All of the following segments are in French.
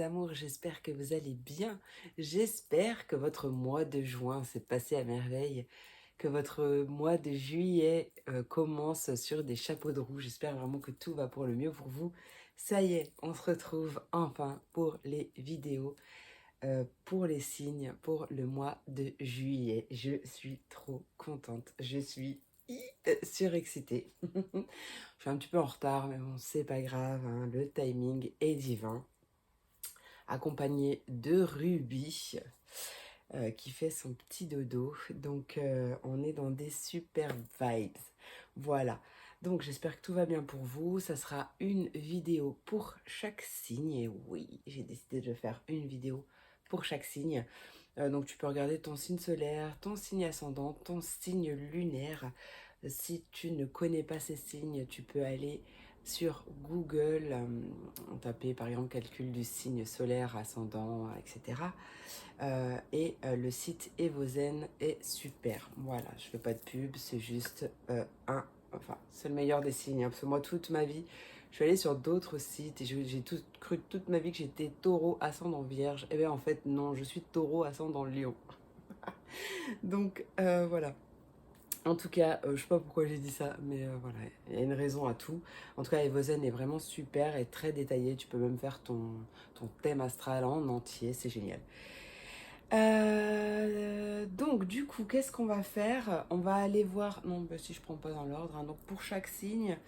amours, j'espère que vous allez bien. J'espère que votre mois de juin s'est passé à merveille, que votre mois de juillet commence sur des chapeaux de roue. J'espère vraiment que tout va pour le mieux pour vous. Ça y est, on se retrouve enfin pour les vidéos, pour les signes, pour le mois de juillet. Je suis trop contente. Je suis surexcitée. Je suis un petit peu en retard, mais bon, c'est pas grave, hein, le timing est divin. Accompagné de Ruby qui fait son petit dodo. Donc on est dans des super vibes. Voilà. Donc j'espère que tout va bien pour vous. Ça sera une vidéo pour chaque signe. Et oui, j'ai décidé de faire une vidéo pour chaque signe. Donc tu peux regarder ton signe solaire, ton signe ascendant, ton signe lunaire. Si tu ne connais pas ces signes, tu peux aller sur Google, taper par exemple calcul du signe solaire, ascendant, etc. Le site Evozen est super. Voilà, je fais pas de pub, c'est juste c'est le meilleur des signes. Hein, parce que moi, toute ma vie, je suis allée sur d'autres sites et j'ai cru toute ma vie que j'étais taureau ascendant vierge. Et bien en fait, non, je suis taureau ascendant lion. Donc voilà. En tout cas, je sais pas pourquoi j'ai dit ça, mais voilà, il y a une raison à tout. En tout cas, Evozen est vraiment super et très détaillé. Tu peux même faire ton thème astral en entier, c'est génial. Donc du coup, qu'est-ce qu'on va faire? On va aller voir, non, bah, si je prends pas dans l'ordre, hein. Donc pour chaque signe,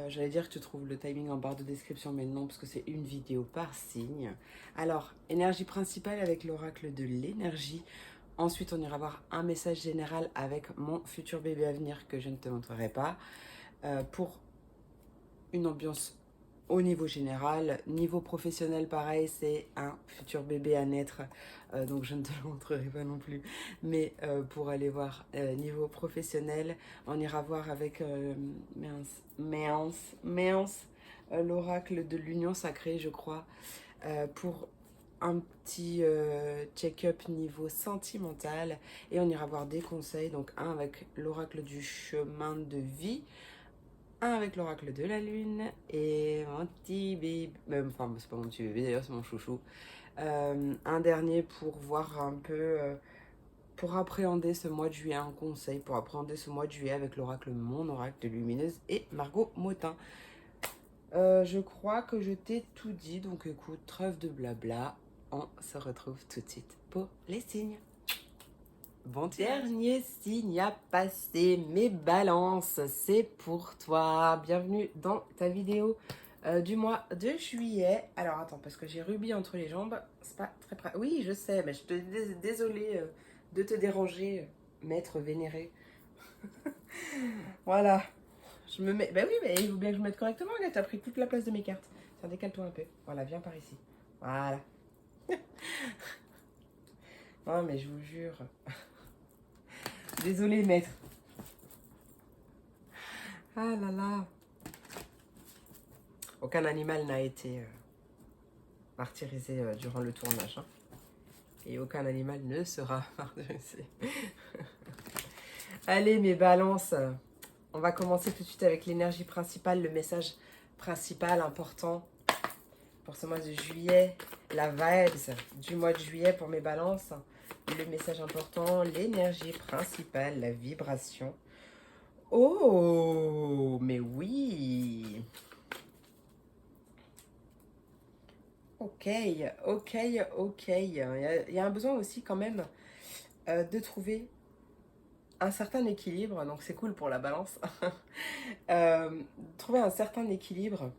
j'allais dire que tu trouves le timing en barre de description, mais non, parce que c'est une vidéo par signe. Alors, énergie principale avec l'oracle de l'énergie. Ensuite, on ira voir un message général avec mon futur bébé à venir que je ne te montrerai pas. Pour une ambiance au niveau général. Niveau professionnel, pareil, c'est un futur bébé à naître, donc je ne te le montrerai pas non plus. Mais pour aller voir niveau professionnel, on ira voir avec l'oracle de l'union sacrée, je crois, pour un petit check-up niveau sentimental. Et on ira voir des conseils, donc un avec l'oracle du chemin de vie, un avec l'oracle de la lune et mon petit bébé, enfin c'est pas mon petit bébé d'ailleurs, c'est mon chouchou. Un dernier pour voir un peu, pour appréhender ce mois de juillet, un conseil pour appréhender ce mois de juillet avec l'oracle, mon oracle de lumineuse et Margot Motin. Je crois que je t'ai tout dit, donc écoute, trêve de blabla, on se retrouve tout de suite pour les signes. Bon dernier signe à passer, mes balances, c'est pour toi. Bienvenue dans ta vidéo du mois de juillet. Alors attends, parce que j'ai Ruby entre les jambes, c'est pas très près. Oui, je sais, mais je te désolée de te déranger, maître vénéré. Voilà, je me mets. Bah oui, mais il faut bien que je me mette correctement, là, t'as pris toute la place de mes cartes. Tiens, décale-toi un peu. Voilà, viens par ici. Voilà. Non, mais je vous jure. Désolée, maître. Ah là là. Aucun animal n'a été martyrisé durant le tournage. Hein. Et aucun animal ne sera martyrisé. Allez, mes balances. On va commencer tout de suite avec l'énergie principale, le message principal important pour ce mois de juillet. La vibes du mois de juillet pour mes balances. Le message important, l'énergie principale, la vibration. Oh, mais oui. Ok, ok, ok. Il y a un besoin aussi quand même de trouver un certain équilibre, donc c'est cool pour la balance. Trouver un certain équilibre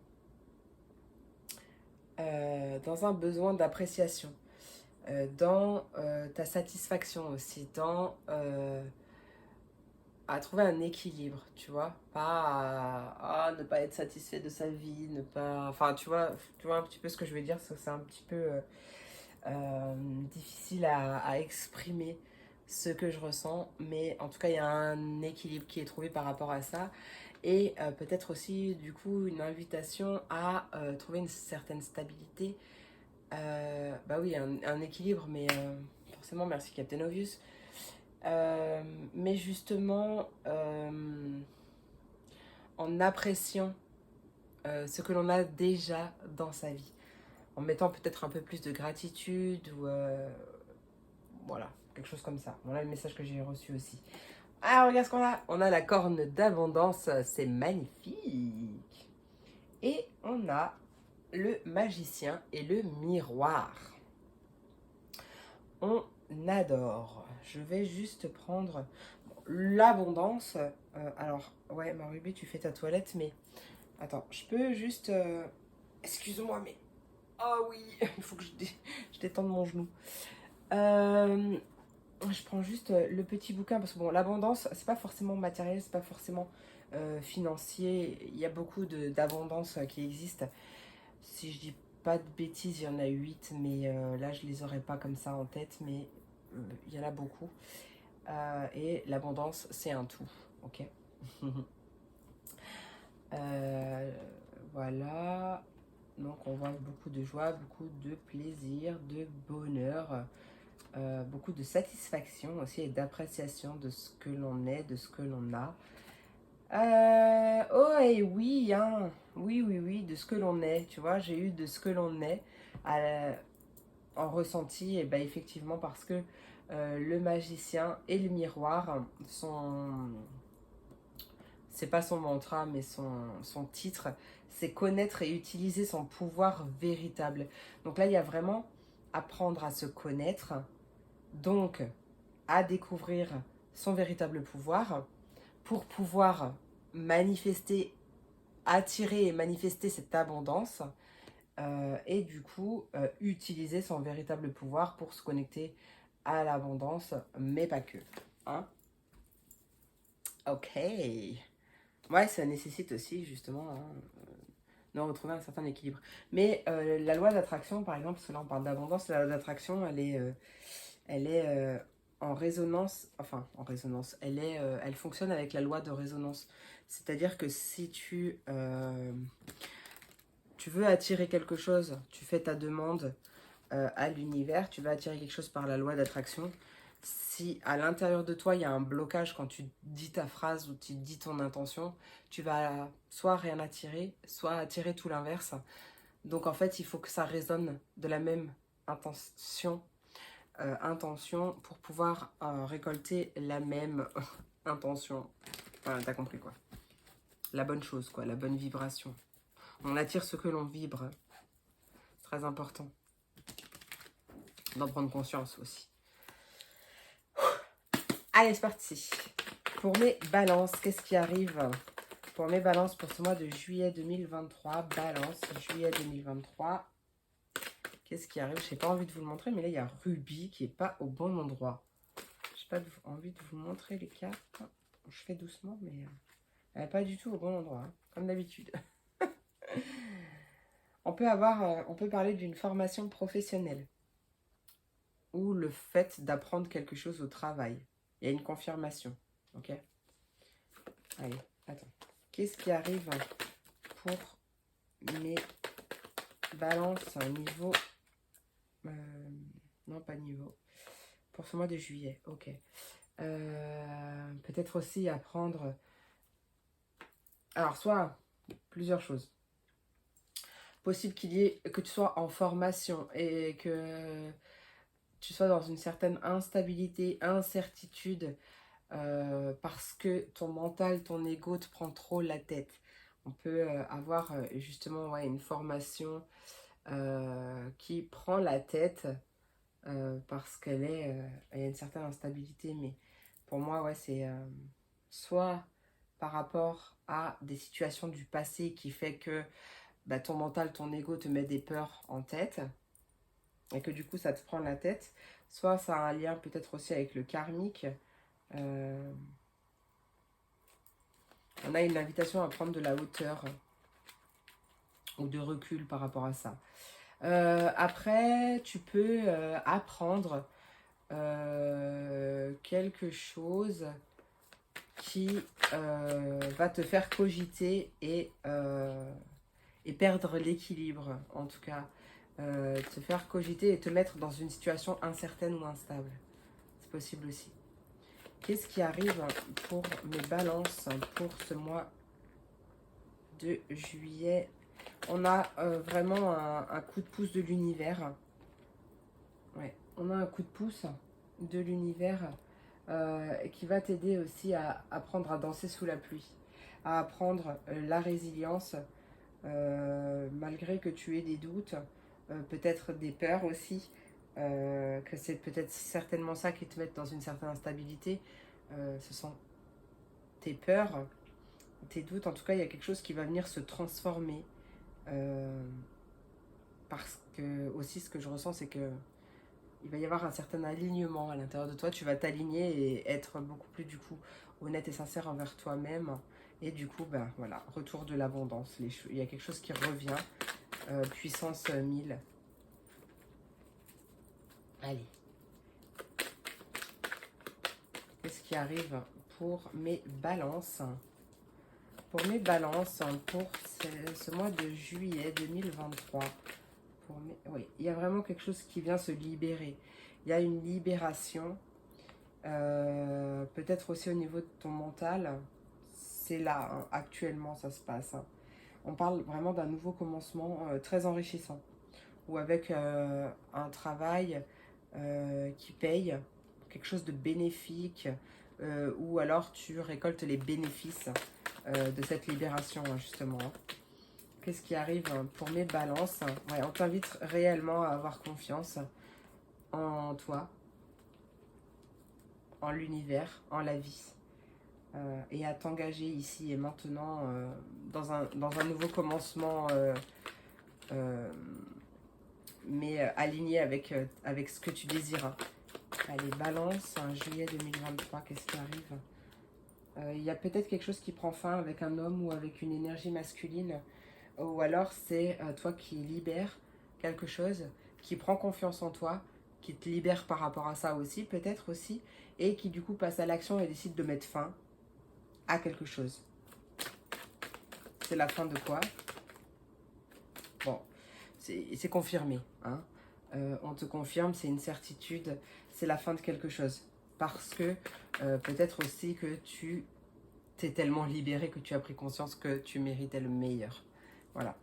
dans un besoin d'appréciation, dans ta satisfaction aussi, dans à trouver un équilibre, tu vois, pas à ne pas être satisfait de sa vie, ne pas, enfin tu vois un petit peu ce que je veux dire, c'est un petit peu difficile à exprimer ce que je ressens, mais en tout cas il y a un équilibre qui est trouvé par rapport à ça, et peut-être aussi du coup une invitation à trouver une certaine stabilité, bah oui un équilibre, mais forcément merci Captain Obvious, mais justement en appréciant ce que l'on a déjà dans sa vie. en mettant peut-être un peu plus de gratitude ou voilà, quelque chose comme ça. Voilà le message que j'ai reçu aussi. Ah, regarde ce qu'on a. On a la corne d'abondance, c'est magnifique. Et on a le magicien et le miroir. On adore. Je vais juste prendre l'abondance. Alors, ouais, ma Ruby, tu fais ta toilette, mais attends, je peux juste... Excuse-moi, mais... Oh oui, il faut que je détende mon genou. Je prends juste le petit bouquin, parce que bon, l'abondance, c'est pas forcément matériel, c'est pas forcément financier. Il y a beaucoup d'abondance qui existe. Si je dis pas de bêtises, il y en a 8, mais là, je les aurais pas comme ça en tête, mais il y en a beaucoup. Et l'abondance, c'est un tout, ok. Voilà. Donc, on voit beaucoup de joie, beaucoup de plaisir, de bonheur, beaucoup de satisfaction aussi et d'appréciation de ce que l'on est, de ce que l'on a. Oh, et oui, hein. Oui, oui, oui, de ce que l'on est. Tu vois, j'ai eu de ce que l'on est en ressenti, et ben effectivement, parce que le magicien et le miroir sont. C'est pas son mantra, mais son titre, c'est connaître et utiliser son pouvoir véritable. Donc là, il y a vraiment apprendre à se connaître, donc à découvrir son véritable pouvoir pour pouvoir manifester, attirer et manifester cette abondance et du coup utiliser son véritable pouvoir pour se connecter à l'abondance, mais pas que. Hein? Ok. Ouais, ça nécessite aussi justement de retrouver un certain équilibre. Mais la loi d'attraction, par exemple, parce que là on parle d'abondance, la loi d'attraction, elle est en résonance, enfin en résonance, elle fonctionne avec la loi de résonance. C'est-à-dire que si tu veux attirer quelque chose, tu fais ta demande à l'univers, tu vas attirer quelque chose par la loi d'attraction. Si à l'intérieur de toi, il y a un blocage quand tu dis ta phrase ou tu dis ton intention, tu vas soit rien attirer, soit attirer tout l'inverse. Donc en fait, il faut que ça résonne de la même intention pour pouvoir récolter la même intention. Voilà, t'as compris quoi. La bonne chose, quoi, la bonne vibration. On attire ce que l'on vibre. Très important d'en prendre conscience aussi. Allez, c'est parti. Pour mes balances, qu'est-ce qui arrive pour mes balances pour ce mois de juillet 2023? Balance, juillet 2023. Qu'est-ce qui arrive? Je n'ai pas envie de vous le montrer, mais là, il y a Ruby qui n'est pas au bon endroit. Je n'ai pas envie de vous montrer les cartes. Je fais doucement, mais elle n'est pas du tout au bon endroit, hein, comme d'habitude. On peut parler d'une formation professionnelle ou le fait d'apprendre quelque chose au travail. Il y a une confirmation, ok? Allez, attends. Qu'est-ce qui arrive pour mes balances niveau... non, pas niveau. Pour ce mois de juillet, ok. Peut-être aussi apprendre... Alors, soit plusieurs choses. Possible que tu sois en formation et que tu sois dans une certaine instabilité, incertitude, parce que ton mental, ton ego te prend trop la tête. On peut avoir justement ouais, une formation qui prend la tête parce qu'elle il y a une certaine instabilité. Mais pour moi, ouais, c'est soit par rapport à des situations du passé qui fait que bah, ton mental, ton ego te met des peurs en tête et que du coup ça te prend la tête. Soit ça a un lien peut-être aussi avec le karmique. On a une invitation à prendre de la hauteur ou de recul par rapport à ça. Après, tu peux apprendre quelque chose qui va te faire cogiter et perdre l'équilibre, en tout cas. Te faire cogiter et te mettre dans une situation incertaine ou instable. C'est possible aussi. Qu'est-ce qui arrive pour mes balances pour ce mois de juillet? On a vraiment un coup de pouce de l'univers. Ouais, on a un coup de pouce de l'univers qui va t'aider aussi à apprendre à danser sous la pluie, à apprendre la résilience, malgré que tu aies des doutes, peut-être des peurs aussi, que c'est peut-être certainement ça qui te met dans une certaine instabilité. Ce sont tes peurs, tes doutes. En tout cas, il y a quelque chose qui va venir se transformer. euh, Parce que aussi, ce que je ressens, c'est que il va y avoir un certain alignement à l'intérieur de toi. Tu vas t'aligner et être beaucoup plus du coup honnête et sincère envers toi-même. Et du coup, ben voilà, retour de l'abondance. Il y a quelque chose qui revient. Puissance 1000. Allez. Qu'est-ce qui arrive pour mes balances? Pour mes balances, pour ce mois de juillet 2023. Oui, il y a vraiment quelque chose qui vient se libérer. Il y a une libération. Peut-être aussi au niveau de ton mental. C'est là, hein, actuellement, ça se passe. Hein. On parle vraiment d'un nouveau commencement très enrichissant. Ou avec un travail qui paye, quelque chose de bénéfique, ou alors tu récoltes les bénéfices de cette libération, hein, justement. Hein. Qu'est-ce qui arrive pour mes balances? Ouais, on t'invite réellement à avoir confiance en toi, en l'univers, en la vie. Et à t'engager ici et maintenant dans un nouveau commencement, mais aligné avec ce que tu désires. Hein. Allez, balance, juillet 2023, qu'est-ce qui arrive? Il y a peut-être quelque chose qui prend fin avec un homme ou avec une énergie masculine. Ou alors c'est toi qui libères quelque chose, qui prend confiance en toi, qui te libère par rapport à ça aussi, peut-être aussi, et qui du coup passe à l'action et décide de mettre fin à quelque chose. C'est la fin de quoi? Bon, c'est confirmé. Hein. On te confirme, c'est une certitude, c'est la fin de quelque chose. Parce que peut-être aussi que tu t'es tellement libéré que tu as pris conscience que tu méritais le meilleur. Voilà.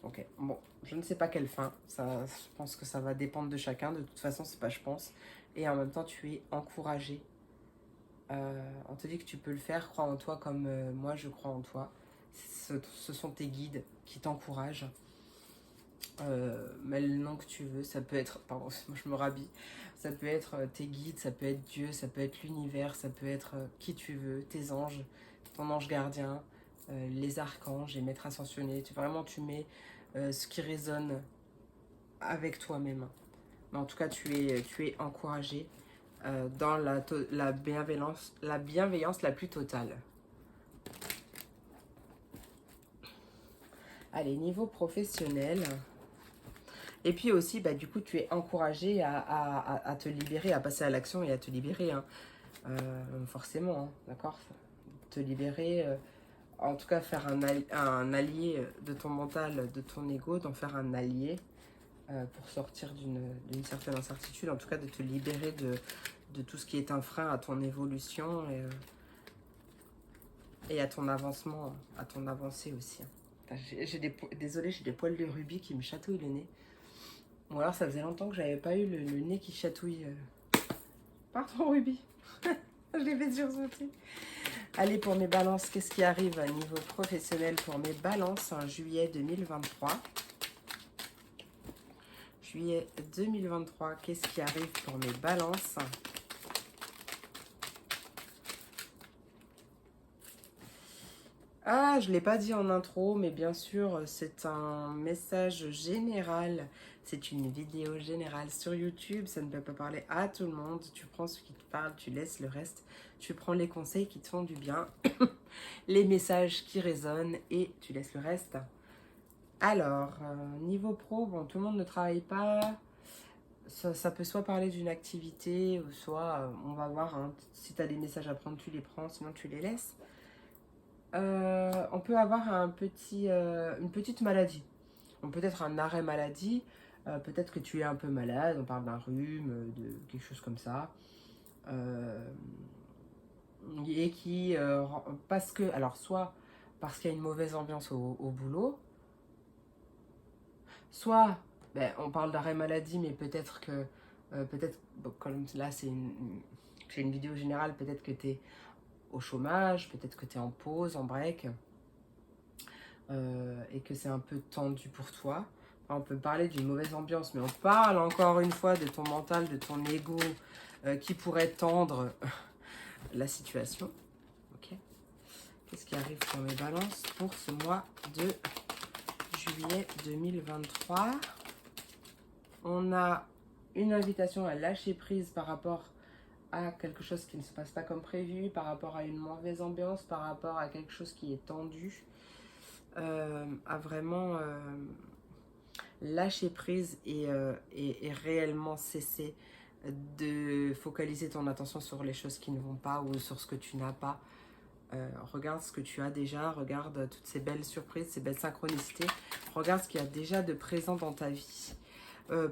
Ok, bon, je ne sais pas quelle fin. Ça, je pense que ça va dépendre de chacun. De toute façon, c'est pas je pense. Et en même temps, tu es encouragé. On te dit que tu peux le faire. Crois en toi comme moi, je crois en toi. Ce sont tes guides qui t'encouragent. Mais le nom que tu veux, ça peut être, pardon, moi je me rhabille, ça peut être tes guides, ça peut être Dieu, ça peut être l'univers, ça peut être qui tu veux, tes anges, ton ange gardien, les archanges, les maîtres ascensionnés. Vraiment, tu mets ce qui résonne avec toi-même. Mais en tout cas, tu es encouragé dans la bienveillance la plus totale. Allez, niveau professionnel. Et puis aussi, bah, du coup, tu es encouragé à te libérer, à passer à l'action et à te libérer. Hein. Forcément, hein, d'accord? Te libérer, en tout cas faire un allié de ton mental, de ton ego, d'en faire un allié pour sortir d'une certaine incertitude. En tout cas, de te libérer de tout ce qui est un frein à ton évolution et à ton avancement, à ton avancée aussi. Hein. Désolée, j'ai des poils de rubis qui me chatouillent le nez. Ou alors ça faisait longtemps que j'avais pas eu le nez qui chatouille. Pardon Ruby, je l'ai fait sursauter. Allez, pour mes balances, qu'est-ce qui arrive à niveau professionnel pour mes balances en juillet 2023? Juillet 2023, qu'est-ce qui arrive pour mes balances? Ah, je ne l'ai pas dit en intro, mais bien sûr, c'est un message général. C'est une vidéo générale sur YouTube. Ça ne peut pas parler à tout le monde. Tu prends ce qui te parle, tu laisses le reste. Tu prends les conseils qui te font du bien, les messages qui résonnent et tu laisses le reste. Alors, niveau pro, bon, tout le monde ne travaille pas. Ça peut soit parler d'une activité, ou soit, on va voir, hein, si tu as des messages à prendre, tu les prends, sinon tu les laisses. On peut avoir une petite maladie. On peut être un arrêt maladie. Peut-être que tu es un peu malade. On parle d'un rhume, de quelque chose comme ça. Et qui, parce que, alors soit parce qu'il y a une mauvaise ambiance au boulot. Soit, ben, on parle d'arrêt maladie, mais peut-être que, bon, comme là c'est une vidéo générale, peut-être que tu es au chômage, peut-être que tu es en pause, en break, et que c'est un peu tendu pour toi. Enfin, on peut parler d'une mauvaise ambiance, mais on parle encore une fois de ton mental, de ton ego, qui pourrait tendre la situation. Ok. Qu'est-ce qui arrive pour mes balances pour ce mois de juillet 2023? On a une invitation à lâcher prise par rapport à quelque chose qui ne se passe pas comme prévu, par rapport à une mauvaise ambiance, par rapport à quelque chose qui est tendu, à vraiment lâcher prise et réellement cesser de focaliser ton attention sur les choses qui ne vont pas ou sur ce que tu n'as pas. Regarde ce que tu as déjà, regarde toutes ces belles surprises, ces belles synchronicités, regarde ce qu'il y a déjà de présent dans ta vie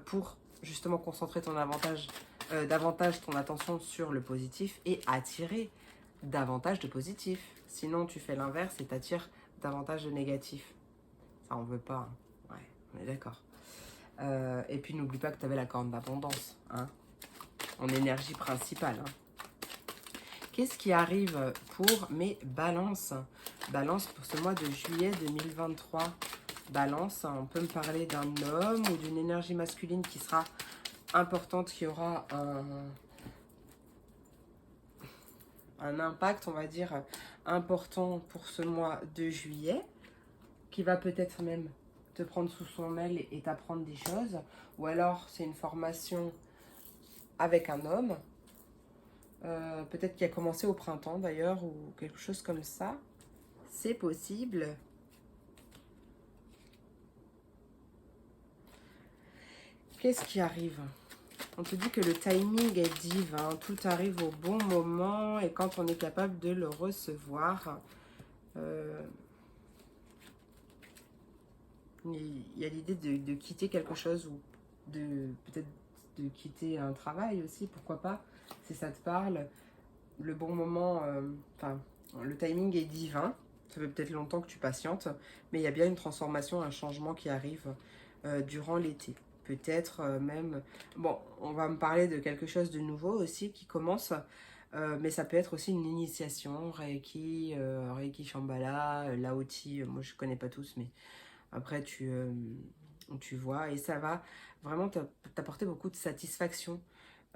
pour justement concentrer davantage ton attention sur le positif et attirer davantage de positif. Sinon, tu fais l'inverse et t'attires davantage de négatif. Ça, on veut pas. Hein. Ouais, on est d'accord. Et puis, n'oublie pas que tu avais la corne d'abondance, hein, en énergie principale. Hein. Qu'est-ce qui arrive pour mes balances? Balance pour ce mois de juillet 2023. Balance, on peut me parler d'un homme ou d'une énergie masculine qui sera importante, qui aura un impact, on va dire, important pour ce mois de juillet, qui va peut-être même te prendre sous son aile et t'apprendre des choses. Ou alors, c'est une formation avec un homme, peut-être qui a commencé au printemps d'ailleurs, ou quelque chose comme ça. C'est possible. Qu'est-ce qui arrive? On te dit que le timing est divin, tout arrive au bon moment et quand on est capable de le recevoir, il y a l'idée de quitter quelque chose ou peut-être de quitter un travail aussi, pourquoi pas, si ça te parle. Le bon moment, le timing est divin, ça fait peut-être longtemps que tu patientes, mais il y a bien une transformation, un changement qui arrive durant l'été. Peut-être même... Bon, on va me parler de quelque chose de nouveau aussi qui commence, mais ça peut être aussi une initiation, Reiki Shambhala, Laoti, moi je connais pas tous, mais après tu vois, et ça va vraiment t'apporter beaucoup de satisfaction.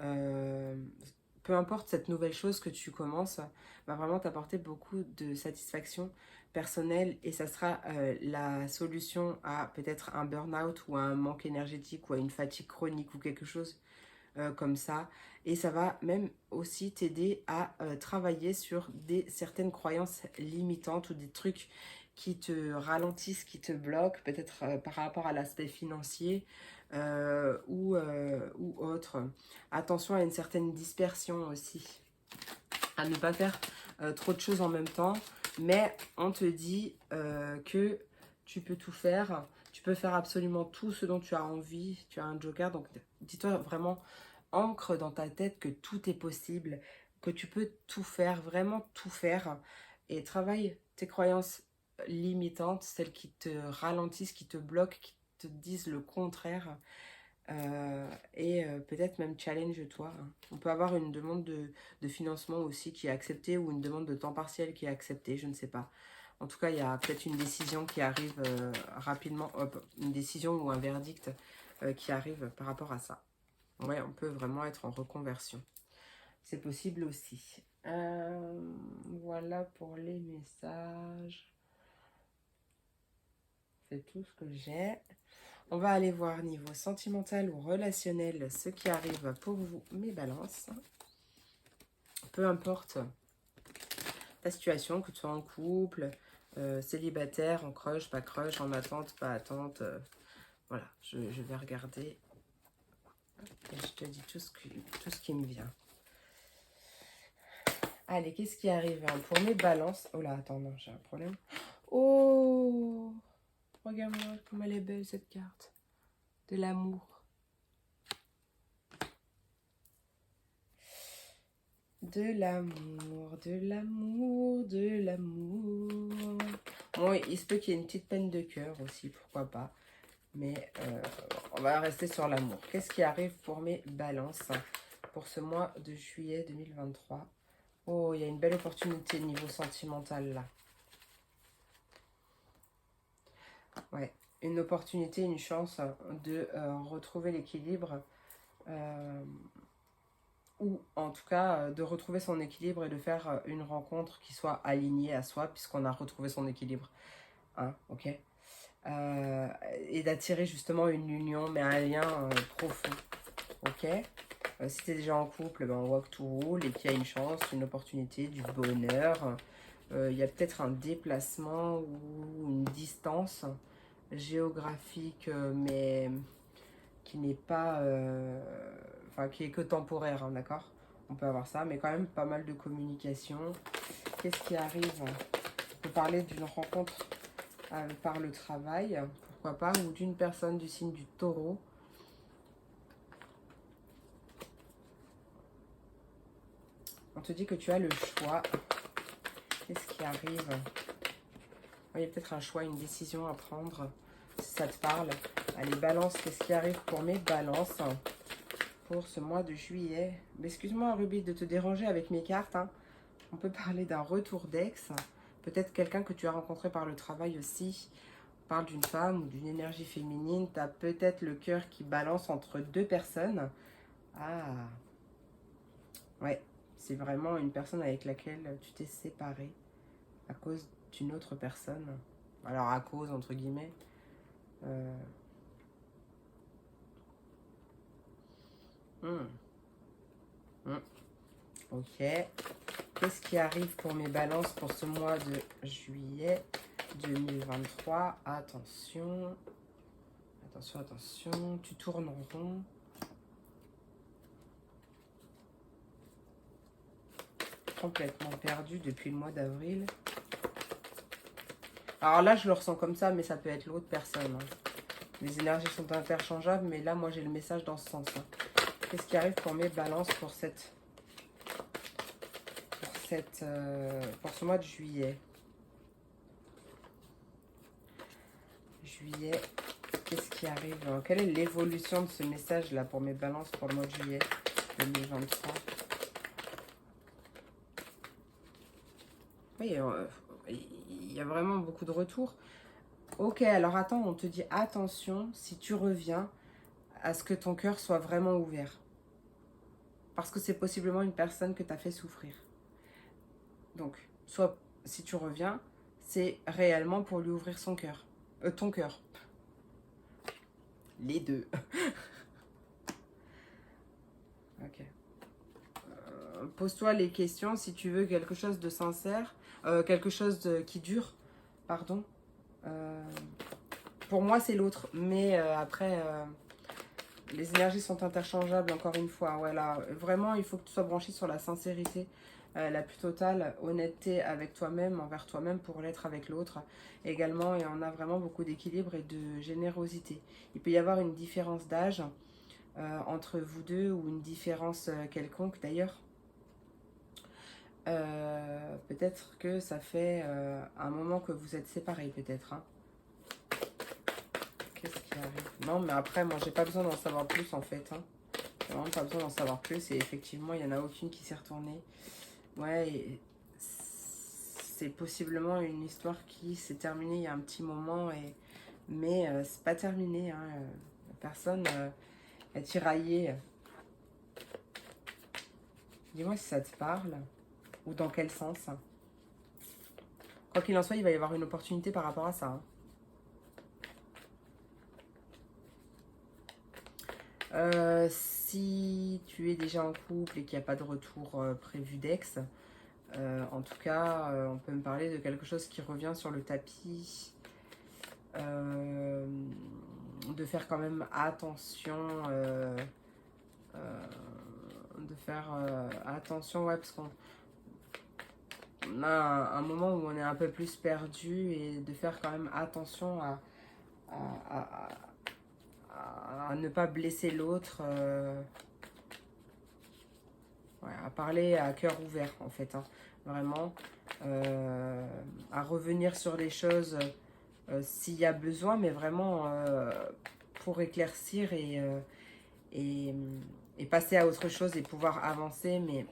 Euh, Peu importe cette nouvelle chose que tu commences, va vraiment t'apporter beaucoup de satisfaction personnelle et ça sera la solution à peut-être un burn-out ou à un manque énergétique ou à une fatigue chronique ou quelque chose comme ça. Et ça va même aussi t'aider à travailler sur certaines croyances limitantes ou des trucs qui te ralentissent, qui te bloquent, peut-être par rapport à l'aspect financier ou autre. Attention à une certaine dispersion aussi, à ne pas faire trop de choses en même temps, mais on te dit que tu peux tout faire, tu peux faire absolument tout ce dont tu as envie, tu as un joker, donc dis-toi vraiment, ancre dans ta tête que tout est possible, que tu peux tout faire, vraiment tout faire, et travaille tes croyances limitantes, celles qui te ralentissent, qui te bloquent, qui te disent le contraire, peut-être même challenge-toi. Hein. On peut avoir une demande de financement aussi qui est acceptée ou une demande de temps partiel qui est acceptée, je ne sais pas. En tout cas, il y a peut-être une décision qui arrive rapidement, une décision ou un verdict qui arrive par rapport à ça. Ouais, on peut vraiment être en reconversion. C'est possible aussi. Voilà pour les messages. C'est tout ce que j'ai. On va aller voir niveau sentimental ou relationnel ce qui arrive pour vous, mes balances. Peu importe ta situation, que tu sois en couple, célibataire, en crush, pas crush, en attente, pas attente. Voilà, je vais regarder et je te dis tout ce qui me vient. Allez, qu'est-ce qui arrive hein, pour mes balances? Oh là, attends, non, j'ai un problème. Oh, regarde-moi comme elle est belle cette carte. De l'amour. De l'amour, de l'amour, de l'amour. Bon, il se peut qu'il y ait une petite peine de cœur aussi, pourquoi pas. Mais on va rester sur l'amour. Qu'est-ce qui arrive pour mes balances pour ce mois de juillet 2023? Oh, il y a une belle opportunité niveau sentimental là. Ouais, une opportunité, une chance de retrouver l'équilibre. Ou en tout cas de retrouver son équilibre et de faire une rencontre qui soit alignée à soi puisqu'on a retrouvé son équilibre. Hein, ok. Et d'attirer justement une union, mais un lien profond. Ok. Si tu es déjà en couple, ben, walk to rule et qu'il y a une chance, une opportunité, du bonheur. Il y a peut-être un déplacement ou une distance géographique, mais qui n'est pas... enfin, qui est que temporaire, hein, d'accord? On peut avoir ça, mais quand même pas mal de communication. Qu'est-ce qui arrive? On peut parler d'une rencontre par le travail, pourquoi pas, ou d'une personne du signe du taureau. On te dit que tu as le choix. Qu'est-ce qui arrive? Il y a peut-être un choix, une décision à prendre, si ça te parle. Allez, balance, qu'est-ce qui arrive pour mes balances pour ce mois de juillet? Excuse-moi, Ruby, de te déranger avec mes cartes. Hein. On peut parler d'un retour d'ex. Peut-être quelqu'un que tu as rencontré par le travail aussi. On parle d'une femme ou d'une énergie féminine. Tu as peut-être le cœur qui balance entre deux personnes. Ah, ouais, c'est vraiment une personne avec laquelle tu t'es séparé à cause d'une autre personne. Alors à cause, entre guillemets. Ok. Qu'est-ce qui arrive pour mes balances pour ce mois de juillet 2023? Attention. Attention, attention. Tu tournes en rond. Complètement perdu depuis le mois d'avril. Alors là, je le ressens comme ça, mais ça peut être l'autre personne. Hein. Les énergies sont interchangeables, mais là, moi, j'ai le message dans ce sens. Hein. Qu'est-ce qui arrive pour mes balances pour pour ce mois de juillet? Juillet, qu'est-ce qui arrive? Quelle est l'évolution de ce message-là pour mes balances pour le mois de juillet 2023? Oui, il y a vraiment beaucoup de retours. Ok, alors attends, on te dit attention si tu reviens à ce que ton cœur soit vraiment ouvert. Parce que c'est possiblement une personne que tu as fait souffrir. Donc, soit si tu reviens, c'est réellement pour lui ouvrir son cœur. Ton cœur. Les deux. Ok. Pose-toi les questions si tu veux quelque chose de sincère, quelque chose qui dure, pardon. Pour moi, c'est l'autre, mais après, les énergies sont interchangeables, encore une fois. Voilà, vraiment, il faut que tu sois branché sur la sincérité, la plus totale, honnêteté avec toi-même, envers toi-même, pour l'être avec l'autre également. Et on a vraiment beaucoup d'équilibre et de générosité. Il peut y avoir une différence d'âge entre vous deux, ou une différence quelconque d'ailleurs. Peut-être que ça fait un moment que vous êtes séparés, peut-être. Hein. Qu'est-ce qui arrive? Non, mais après, moi, j'ai pas besoin d'en savoir plus, en fait. Hein. J'ai vraiment pas besoin d'en savoir plus. Et effectivement, il n'y en a aucune qui s'est retournée. Ouais, c'est possiblement une histoire qui s'est terminée il y a un petit moment. Mais c'est pas terminé. Hein. La personne est tiraillée. Dis-moi si ça te parle. Ou dans quel sens. Quoi qu'il en soit, il va y avoir une opportunité par rapport à ça. Hein. Si tu es déjà en couple et qu'il n'y a pas de retour prévu d'ex, en tout cas, on peut me parler de quelque chose qui revient sur le tapis. De faire quand même attention. De faire attention, ouais, parce qu'on a un moment où on est un peu plus perdu et de faire quand même attention à ne pas blesser l'autre, ouais, à parler à cœur ouvert en fait, hein, vraiment. à revenir sur les choses s'il y a besoin, mais vraiment pour éclaircir et, et passer à autre chose et pouvoir avancer, mais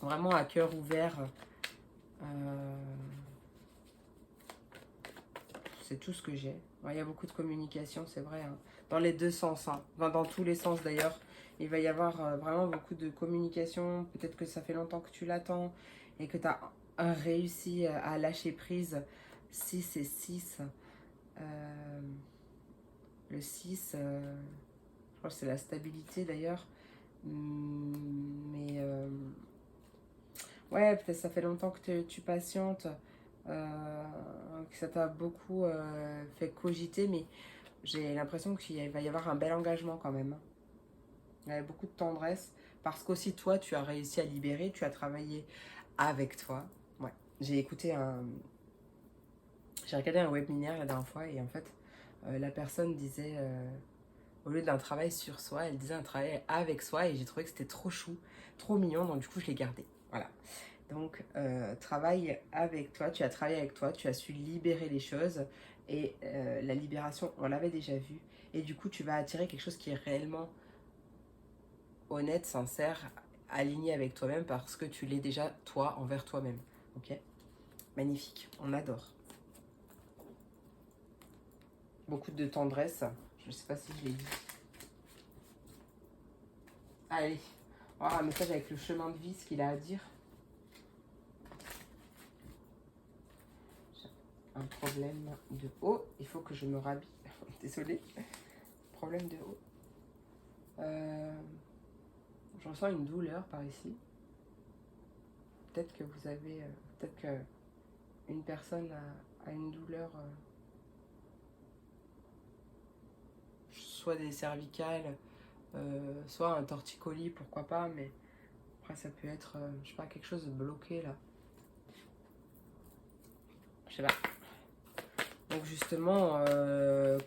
vraiment à cœur ouvert. C'est tout ce que j'ai. Ouais, il y a beaucoup de communication, c'est vrai, hein. Dans les deux sens, hein. Enfin, dans tous les sens d'ailleurs. Il va y avoir vraiment beaucoup de communication. Peut-être que ça fait longtemps que tu l'attends et que tu as réussi à lâcher prise. 6 et 6. Le 6, je crois que c'est la stabilité d'ailleurs. Mais ouais, peut-être ça fait longtemps que tu patientes. Que ça t'a beaucoup fait cogiter, mais j'ai l'impression qu'il va y avoir un bel engagement quand même. Il y a beaucoup de tendresse, parce qu'aussi toi, tu as réussi à libérer, tu as travaillé avec toi. Ouais. J'ai regardé un webinaire la dernière fois, et en fait, la personne disait, au lieu d'un travail sur soi, elle disait un travail avec soi, et j'ai trouvé que c'était trop chou, trop mignon, donc du coup, je l'ai gardé. Voilà. Donc, travaille avec toi, tu as travaillé avec toi, tu as su libérer les choses. Et la libération, on l'avait déjà vu. Et du coup, tu vas attirer quelque chose qui est réellement honnête, sincère, aligné avec toi-même parce que tu l'es déjà, toi, envers toi-même. Ok? Magnifique, on adore. Beaucoup de tendresse. Je ne sais pas si je l'ai dit. Allez, on va voir un message avec le chemin de vie, ce qu'il a à dire. Un problème de haut. Il faut que je me rhabille. Désolée. Problème de haut. Je ressens une douleur par ici. Peut-être que vous avez... peut-être qu'une personne a une douleur... soit des cervicales, soit un torticolis, pourquoi pas, mais après ça peut être, je sais pas, quelque chose de bloqué là. Je sais pas. Donc justement,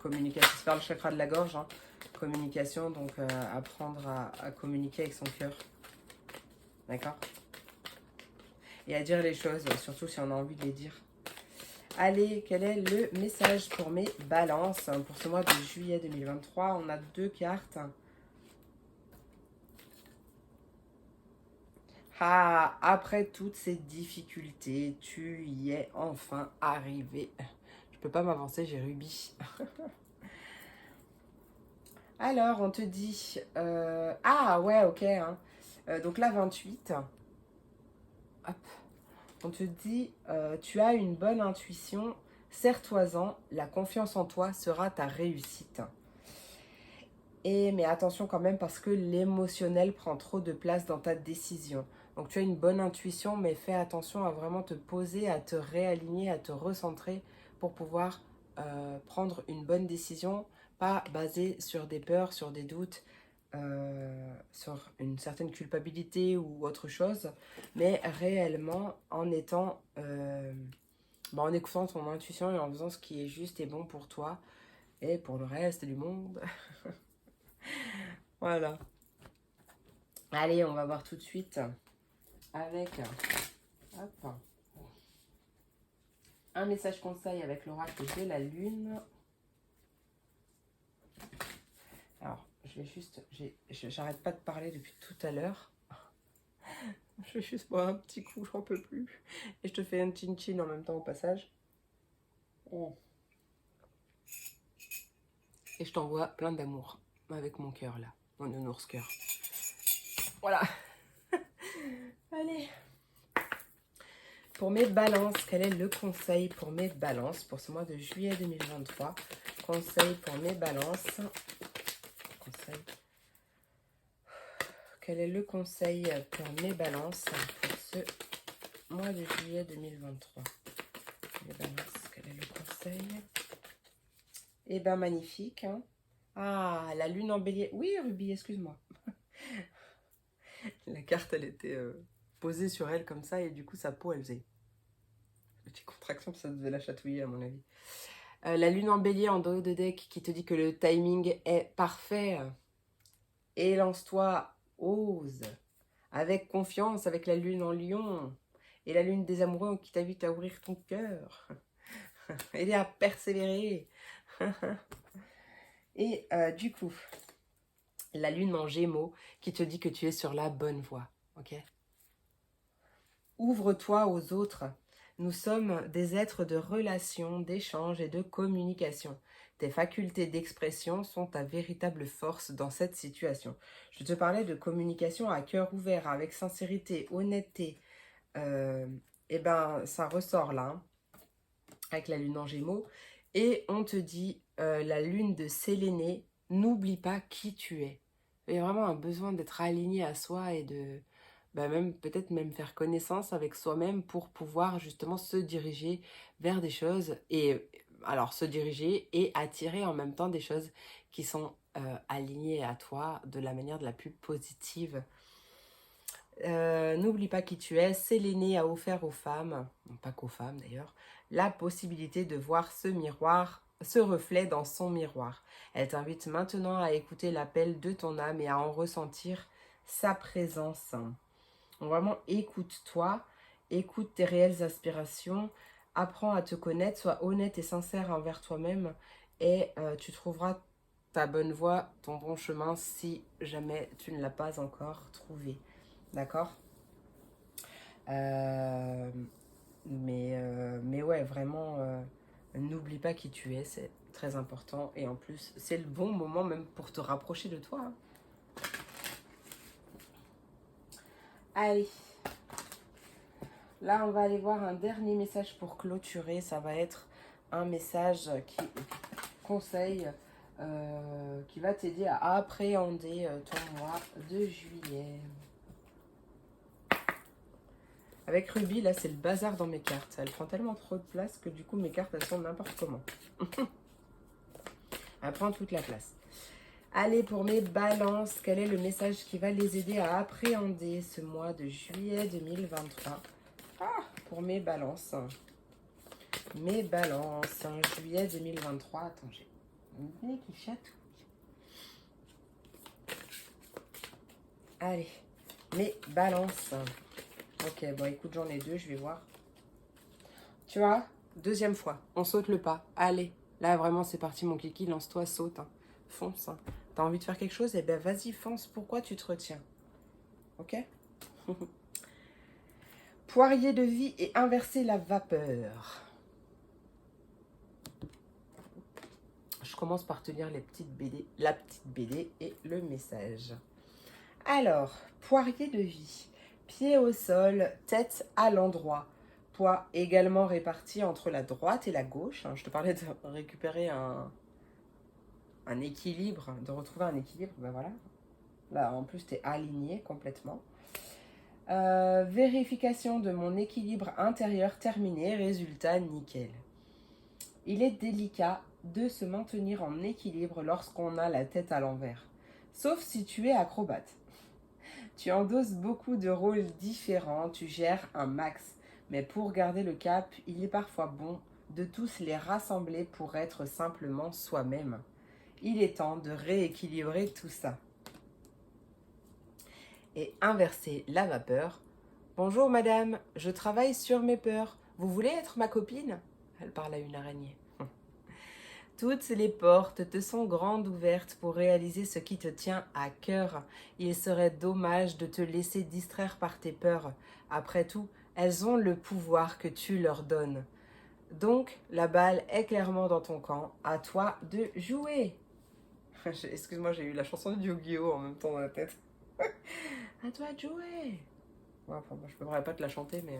communication, c'est par le chakra de la gorge, hein. Communication, donc apprendre à communiquer avec son cœur. D'accord? Et à dire les choses, surtout si on a envie de les dire. Allez, quel est le message pour mes balances pour ce mois de juillet 2023? On a 2 cartes. Ah, après toutes ces difficultés, tu y es enfin arrivé. Je peux pas m'avancer, j'ai Ruby. Alors, on te dit... ah, ouais, ok. Hein. Donc là, 28. Hop. On te dit, tu as une bonne intuition, serre-toi-en, la confiance en toi sera ta réussite. Mais attention quand même parce que l'émotionnel prend trop de place dans ta décision. Donc tu as une bonne intuition, mais fais attention à vraiment te poser, à te réaligner, à te recentrer pour pouvoir prendre une bonne décision, pas basée sur des peurs, sur des doutes, sur une certaine culpabilité ou autre chose, mais réellement en étant, en écoutant ton intuition et en faisant ce qui est juste et bon pour toi et pour le reste du monde. Voilà. Allez, on va voir tout de suite avec hop, un message conseil avec l'oracle de la lune. Alors, je vais juste... J'arrête pas de parler depuis tout à l'heure. Je vais juste boire un petit coup, j'en peux plus. Et je te fais un chin-chin en même temps au passage. Oh. Et je t'envoie plein d'amour avec mon cœur là, mon nounours cœur. Voilà. Allez. Pour mes balances, quel est le conseil pour mes balances pour ce mois de juillet 2023? Conseil pour mes balances. Conseil. Quel est le conseil pour mes balances pour ce mois de juillet 2023? Les balances, quel est le conseil? Eh ben magnifique. Hein. Ah, la lune en bélier. Oui, Ruby, excuse-moi. La carte, elle était posée sur elle comme ça et du coup, sa peau, elle faisait une petite contraction, ça devait la chatouiller à mon avis. La lune en bélier en dos de deck qui te dit que le timing est parfait. Élance-toi, ose. Avec confiance, avec la lune en lion. Et la lune des amoureux qui t'invite à ouvrir ton cœur. Et à persévérer. Et du coup, la lune en Gémeaux qui te dit que tu es sur la bonne voie. Ok ? Ouvre-toi aux autres. Nous sommes des êtres de relation, d'échange et de communication. Tes facultés d'expression sont ta véritable force dans cette situation. Je te parlais de communication à cœur ouvert, avec sincérité, honnêteté. Et ben, ça ressort là, hein, avec la lune en Gémeaux. Et on te dit, la lune de Sélénée, n'oublie pas qui tu es. Il y a vraiment un besoin d'être aligné à soi et de... même peut-être même faire connaissance avec soi-même pour pouvoir justement se diriger vers des choses et alors se diriger et attirer en même temps des choses qui sont alignées à toi de la manière de la plus positive. N'oublie pas qui tu es. Sélénée a offert aux femmes, pas qu'aux femmes d'ailleurs, la possibilité de voir ce reflet dans son miroir. Elle t'invite maintenant à écouter l'appel de ton âme et à en ressentir sa présence. Donc vraiment, écoute-toi, écoute tes réelles aspirations, apprends à te connaître, sois honnête et sincère envers toi-même et tu trouveras ta bonne voie, ton bon chemin si jamais tu ne l'as pas encore trouvé. D'accord ? Mais ouais, vraiment, n'oublie pas qui tu es, c'est très important. Et en plus, c'est le bon moment même pour te rapprocher de toi. Hein. Allez. Là, on va aller voir un dernier message pour clôturer. Ça va être un message qui conseille, qui va t'aider à appréhender ton mois de juillet. Avec Ruby, là, c'est le bazar dans mes cartes. Elle prend tellement trop de place que du coup, mes cartes, elles sont n'importe comment. Elle prend toute la place. Allez, pour mes balances, quel est le message qui va les aider à appréhender ce mois de juillet 2023 ? Pour mes balances. Mes balances, juillet 2023. Attends, j'ai une idée qui chatouille. Allez, mes balances. Ok, bon, écoute, j'en ai deux, je vais voir. Tu vois, deuxième fois, on saute le pas. Allez, là, vraiment, c'est parti, mon kiki, lance-toi, saute. Hein. Fonce. Hein. T'as envie de faire quelque chose? Eh ben, vas-y, fonce. Pourquoi tu te retiens? Ok. Poirier de vie et inverser la vapeur. Je commence par te lire les petites BD, la petite BD et le message. Alors, poirier de vie. Pied au sol, tête à l'endroit. Poids également réparti entre la droite et la gauche. Je te parlais de récupérer un équilibre, de retrouver un équilibre. Ben voilà. Là, en plus, tu es aligné complètement. Vérification de mon équilibre intérieur terminé. Résultat, nickel. Il est délicat de se maintenir en équilibre lorsqu'on a la tête à l'envers. Sauf si tu es acrobate. Tu endosses beaucoup de rôles différents, tu gères un max. Mais pour garder le cap, il est parfois bon de tous les rassembler pour être simplement soi-même. Il est temps de rééquilibrer tout ça. Et inverser la vapeur. Bonjour madame, je travaille sur mes peurs. Vous voulez être ma copine? Elle parle à une araignée. Toutes les portes te sont grandes ouvertes pour réaliser ce qui te tient à cœur. Il serait dommage de te laisser distraire par tes peurs. Après tout, elles ont le pouvoir que tu leur donnes. Donc, la balle est clairement dans ton camp. À toi de jouer. Excuse-moi, j'ai eu la chanson de Yu-Gi-Oh en même temps dans la tête. À toi de jouer. Ouais, enfin, je ne pourrais pas te la chanter, mais...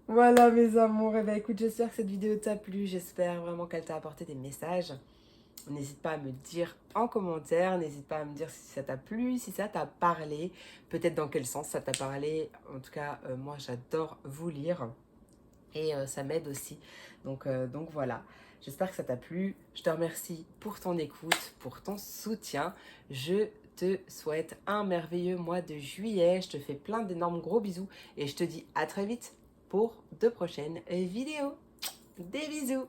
Voilà mes amours, et ben écoute, j'espère que cette vidéo t'a plu, j'espère vraiment qu'elle t'a apporté des messages. N'hésite pas à me dire en commentaire, n'hésite pas à me dire si ça t'a plu, si ça t'a parlé, peut-être dans quel sens ça t'a parlé. En tout cas, moi j'adore vous lire et ça m'aide aussi. Donc voilà, j'espère que ça t'a plu. Je te remercie pour ton écoute, pour ton soutien. Je te souhaite un merveilleux mois de juillet. Je te fais plein d'énormes gros bisous et je te dis à très vite pour de prochaines vidéos. Des bisous.